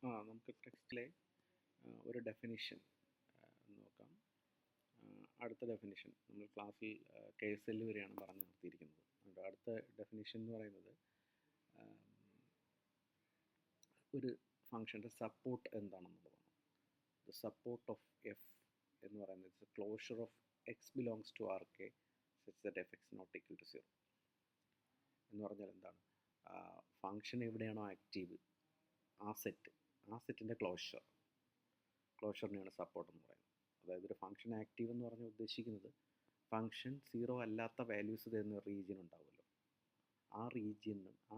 നമുക്ക് ടെക്സ്റ്റിലെ ഒരു ഡെഫിനിഷൻ നോക്കാം. അടുത്ത ഡെഫിനിഷൻ നമ്മൾ ക്ലാസ്സിൽ KSL വരെയാണ് പറഞ്ഞു നിർത്തിയിരിക്കുന്നത്. അടുത്ത ഡെഫിനിഷൻ എന്ന് പറയുന്നത് ഒരു ഫംഗ്ഷൻ്റെ സപ്പോർട്ട് എന്താണെന്നുള്ളതാണ്. ദ സപ്പോർട്ട് ഓഫ് എഫ് എന്ന് പറയുന്നത് closure of X belongs to R K such that F X not equal to 0 എന്ന് പറഞ്ഞാൽ എന്താണ്? ഫംഗ്ഷൻ എവിടെയാണോ ആക്റ്റീവ് ആ സെറ്റിൻ്റെ ക്ലോഷറിനെയാണ് സപ്പോർട്ട് എന്ന് പറയുന്നത്. അതായത് ഒരു ഫംഗ്ഷൻ ആക്റ്റീവ് എന്ന് പറഞ്ഞാൽ ഉദ്ദേശിക്കുന്നത് ഫംഗ്ഷൻ 0 അല്ലാത്ത വാല്യൂസ് തരുന്ന റീജിയൻ ഉണ്ടാവുമല്ലോ, ആ റീജിയനും ആ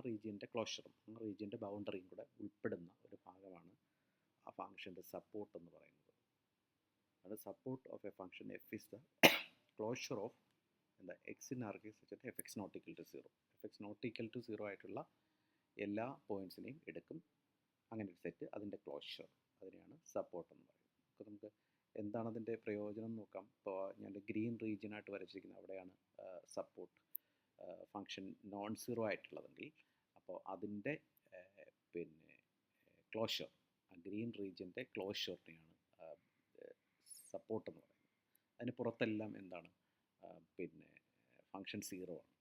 റീജിയൻ്റെ ക്ലോഷറും ആ റീജിയൻ്റെ ബൗണ്ടറിയും കൂടെ ഉൾപ്പെടുന്ന ഒരു ഭാഗമാണ് ആ ഫംഗ്ഷൻ്റെ സപ്പോർട്ട് എന്ന് പറയുന്നത്. അത് support of a function F is the closure of X in R case വെച്ചിട്ട് F X not equal to 0. F X not equal to 0 ആയിട്ടുള്ള എല്ലാ പോയിൻറ്റ്സിനെയും എടുക്കും. അങ്ങനെ ഒരു സെറ്റ്, അതിൻ്റെ ക്ലോഷർ, അതിനെയാണ് സപ്പോർട്ട് എന്ന് പറയുന്നത്. അപ്പോൾ നമുക്ക് എന്താണ് അതിൻ്റെ പ്രയോജനം നോക്കാം. ഇപ്പോൾ ഞാൻ ഗ്രീൻ റീജിയനായിട്ട് വരച്ചിരിക്കുന്നത് അവിടെയാണ് സപ്പോർട്ട് ഫംഗ്ഷൻ നോൺ സീറോ ആയിട്ടുള്ളതെങ്കിൽ അപ്പോൾ അതിൻ്റെ ക്ലോഷർ, ആ ഗ്രീൻ റീജിയൻ്റെ ക്ലോഷറിനെയാണ് സപ്പോർട്ട് എന്ന് പറയുന്നത്. അതിന് പുറത്തെല്ലാം എന്താണ് ഫംഗ്ഷൻ 0 ആണ്.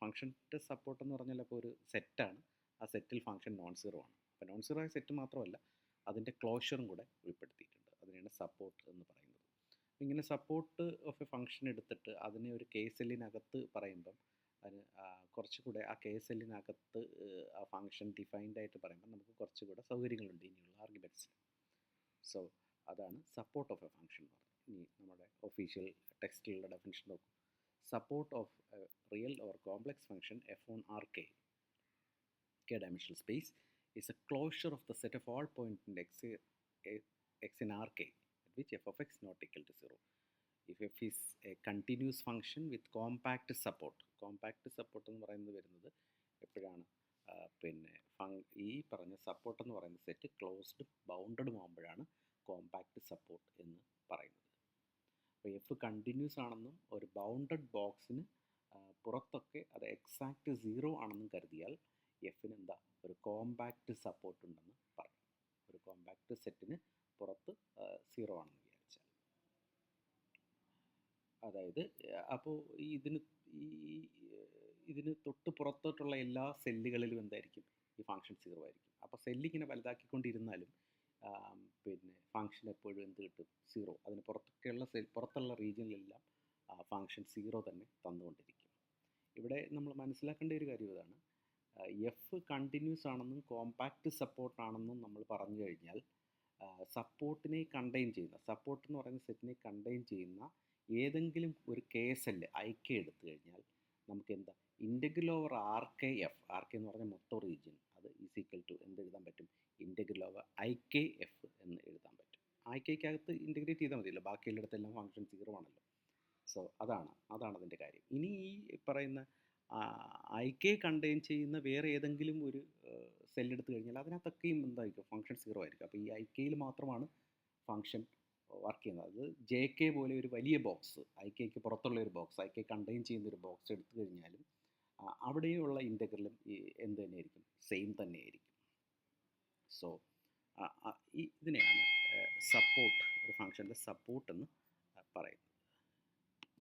ഫംഗ്ഷൻ്റെ സപ്പോർട്ട് എന്ന് പറഞ്ഞാൽ അപ്പോൾ ഒരു സെറ്റാണ്, ആ സെറ്റിൽ ഫംഗ്ഷൻ നോൺ സീറോ ആണ്. അപ്പോൾ നോൺ സീറോ ആയ സെറ്റ് മാത്രമല്ല അതിൻ്റെ ക്ലോഷറും കൂടെ ഉൾപ്പെടുത്തിയിട്ടുണ്ട്. അതിനെയാണ് സപ്പോർട്ട് എന്ന് പറയുന്നത്. ഇങ്ങനെ സപ്പോർട്ട് ഓഫ് എ ഫംഗ്ഷൻ എടുത്തിട്ട് അതിനെ ഒരു KSLനകത്ത് പറയുമ്പം അതിന് കുറച്ചുകൂടെ ആ KSLനകത്ത് ആ ഫംഗ്ഷൻ ഡിഫൈൻഡ് ആയിട്ട് പറയുമ്പോൾ നമുക്ക് കുറച്ചുകൂടെ സൗകര്യങ്ങളുണ്ട് ഇനിയുള്ള ആർഗ്യുമെൻറ്റ്സിൽ. സോ അതാണ് സപ്പോർട്ട് ഓഫ് എ ഫംഗ്ഷൻ എന്ന് പറയുന്നത്. ഇനി നമ്മുടെ ഒഫീഷ്യൽ ടെക്സ്റ്റിലുള്ള ഡെഫിനിഷൻ നോക്കും. Support of real or complex function F on R K dimensional space is a closure of the set of all points in x in Rk at which f of x not equal to 0. If f is a continuous function with compact support എന്ന് പറയുന്നത് വരുന്നത് എപ്പോഴാണ്? ഈ പറഞ്ഞ support എന്ന് പറയുന്ന set closed ബൗണ്ടഡും ആകുമ്പോഴാണ് compact support എന്ന് പറയുന്നത്. അപ്പോൾ എഫ് കണ്ടിന്യൂസ് ആണെന്നും ഒരു ബൗണ്ടഡ് ബോക്സിന് പുറത്തൊക്കെ അത് എക്സാക്റ്റ് 0 ആണെന്നും കരുതിയാൽ എഫിന് എന്താ ഒരു കോമ്പാക്റ്റ് സപ്പോർട്ട് ഉണ്ടെന്ന് പറയും. ഒരു കോമ്പാക്റ്റ് സെറ്റിന് പുറത്ത് 0 ആണെന്ന് വിചാരിച്ചാൽ, അതായത് അപ്പോൾ ഇതിന് തൊട്ട് പുറത്തോട്ടുള്ള എല്ലാ സെല്ലുകളിലും എന്തായിരിക്കും? ഈ ഫംഗ്ഷൻ 0 ആയിരിക്കും. അപ്പോൾ സെല്ലിങ്ങനെ വലുതാക്കിക്കൊണ്ടിരുന്നാലും ഫംഗ്ഷൻ എപ്പോഴും എന്ത് കിട്ടും? 0. അതിന് പുറത്തുള്ള റീജിയനിലെല്ലാം ഫംഗ്ഷൻ 0 തന്നെ തന്നുകൊണ്ടിരിക്കും. ഇവിടെ നമ്മൾ മനസ്സിലാക്കേണ്ട ഒരു കാര്യം ഇതാണ്. എഫ് കണ്ടിന്യൂസ് ആണെന്നും കോമ്പാക്റ്റ് സപ്പോർട്ടാണെന്നും നമ്മൾ പറഞ്ഞു കഴിഞ്ഞാൽ സപ്പോർട്ടിനെ കണ്ടെയ്ൻ ചെയ്യുന്ന, സപ്പോർട്ട് എന്ന് പറയുന്ന സെറ്റിനെ കണ്ടെയ്ൻ ചെയ്യുന്ന ഏതെങ്കിലും ഒരു KSL IK എടുത്തു കഴിഞ്ഞാൽ നമുക്ക് എന്താ ഇൻ്റഗ്രൽ ഓവർ RK എന്ന് പറഞ്ഞാൽ മൊത്തം റീജിയൻ, അത് ഈസ് ഈക്വൽ ടു എന്ത് എഴുതാൻ പറ്റും? ഇൻ്റഗ്രൽ ഓവർ IKF എന്ന് എഴുതാൻ പറ്റും. IKക്കകത്ത് ഇൻ്റഗ്രേറ്റ് ചെയ്താൽ മതിയല്ലോ, ബാക്കിയുള്ളിടത്തെല്ലാം ഫംഗ്ഷൻ 0 ആണല്ലോ. സോ അതാണ് അതിൻ്റെ കാര്യം. ഇനി ഈ പറയുന്ന IK കണ്ടെയ്ൻ ചെയ്യുന്ന വേറെ ഏതെങ്കിലും ഒരു സെൽ എടുത്തു കഴിഞ്ഞാൽ അതിനകത്തൊക്കെയും എന്തായിരിക്കും? ഫംഗ്ഷൻ 0 ആയിരിക്കും. അപ്പോൾ ഈ IKയിൽ മാത്രമാണ് ഫംഗ്ഷൻ വർക്ക് ചെയ്യുന്നത്. അത് JK പോലെ ഒരു വലിയ ബോക്സ്, IKക്ക് പുറത്തുള്ള ഒരു ബോക്സ്, IK കണ്ടെയ്ൻ ചെയ്യുന്ന ഒരു ബോക്സ് എടുത്തു കഴിഞ്ഞാലും അവിടെയുള്ള ഇൻ്റഗ്രലും എന്ത് തന്നെയായിരിക്കും? സെയിം തന്നെയായിരിക്കും. സോ ഇതിനെയാണ് സപ്പോർട്ട്, ഒരു ഫംഗ്ഷൻ്റെ സപ്പോർട്ട് എന്ന് പറയുന്നത്.